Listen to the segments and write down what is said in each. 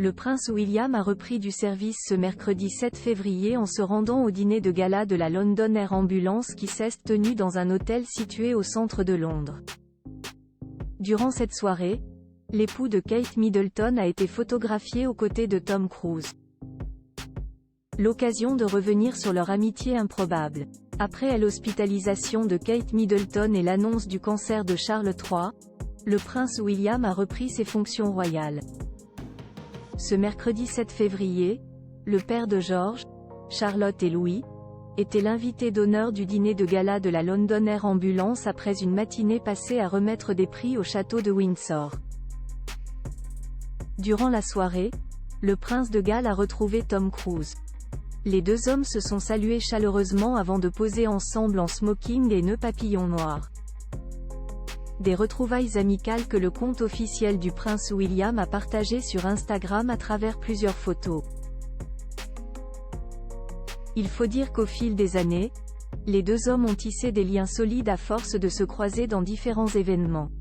Le prince William a repris du service ce mercredi 7 février en se rendant au dîner de gala de la London Air Ambulance qui s'est tenu dans un hôtel situé au centre de Londres. Durant cette soirée, l'époux de Kate Middleton a été photographié aux côtés de Tom Cruise. L'occasion de revenir sur leur amitié improbable. Après l'hospitalisation de Kate Middleton et l'annonce du cancer de Charles III, le prince William a repris ses fonctions royales. Ce mercredi 7 février, le père de George, Charlotte et Louis, était l'invité d'honneur du dîner de gala de la London Air Ambulance après une matinée passée à remettre des prix au château de Windsor. Durant la soirée, le prince de Galles a retrouvé Tom Cruise. Les deux hommes se sont salués chaleureusement avant de poser ensemble en smoking et nœud papillon noir. Des retrouvailles amicales que le compte officiel du prince William a partagé sur Instagram à travers plusieurs photos. Il faut dire qu'au fil des années, les deux hommes ont tissé des liens solides à force de se croiser dans différents événements.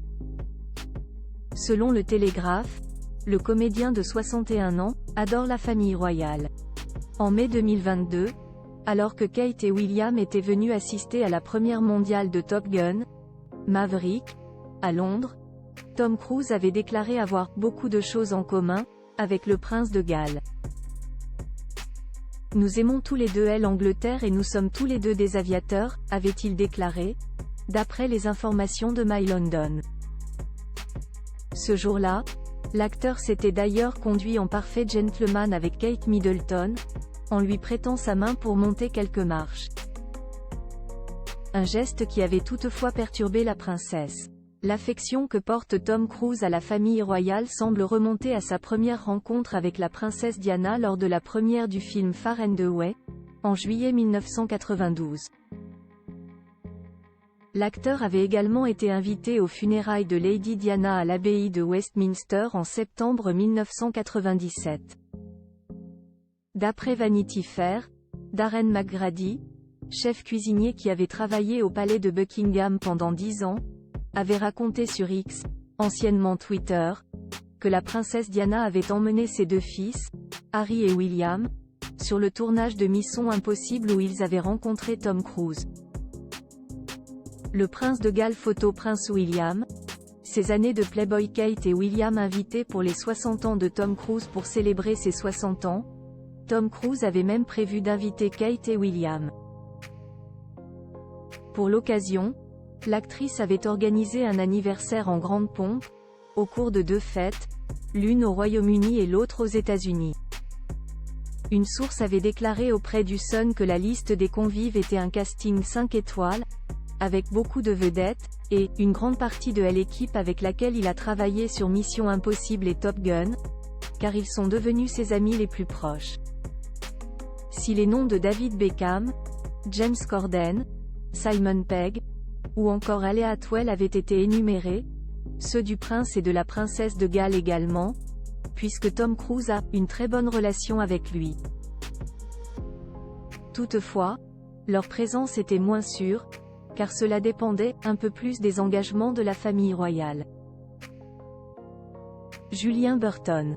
Selon le Télégraphe, le comédien de 61 ans adore la famille royale. En mai 2022, alors que Kate et William étaient venus assister à la première mondiale de Top Gun, Maverick, à Londres, Tom Cruise avait déclaré avoir « beaucoup de choses en commun » avec le prince de Galles. « Nous aimons tous les deux l'Angleterre et nous sommes tous les deux des aviateurs », avait-il déclaré, d'après les informations de My London. Ce jour-là, l'acteur s'était d'ailleurs conduit en parfait gentleman avec Kate Middleton, en lui prêtant sa main pour monter quelques marches. Un geste qui avait toutefois perturbé la princesse. L'affection que porte Tom Cruise à la famille royale semble remonter à sa première rencontre avec la princesse Diana lors de la première du film Far and Away, en juillet 1992. L'acteur avait également été invité aux funérailles de Lady Diana à l'abbaye de Westminster en septembre 1997. D'après Vanity Fair, Darren McGrady, chef cuisinier qui avait travaillé au palais de Buckingham pendant 10 ans, avait raconté sur X, anciennement Twitter, que la princesse Diana avait emmené ses deux fils, Harry et William, sur le tournage de Mission Impossible où ils avaient rencontré Tom Cruise. Le prince de Galles photo Prince William, ces années de Playboy Kate et William invités pour les 60 ans de Tom Cruise pour célébrer ses 60 ans, Tom Cruise avait même prévu d'inviter Kate et William. Pour l'occasion, l'actrice avait organisé un anniversaire en grande pompe, au cours de 2 fêtes, l'une au Royaume-Uni et l'autre aux États-Unis. Une source avait déclaré auprès du Sun que la liste des convives était un casting 5 étoiles, avec beaucoup de vedettes, et une grande partie de l'équipe avec laquelle il a travaillé sur Mission Impossible et Top Gun, car ils sont devenus ses amis les plus proches. Si les noms de David Beckham, James Corden, Simon Pegg, ou encore Halle Atwell avaient été énumérés, ceux du prince et de la princesse de Galles également, puisque Tom Cruise a une très bonne relation avec lui. Toutefois, leur présence était moins sûre, car cela dépendait un peu plus des engagements de la famille royale. Julien Burton.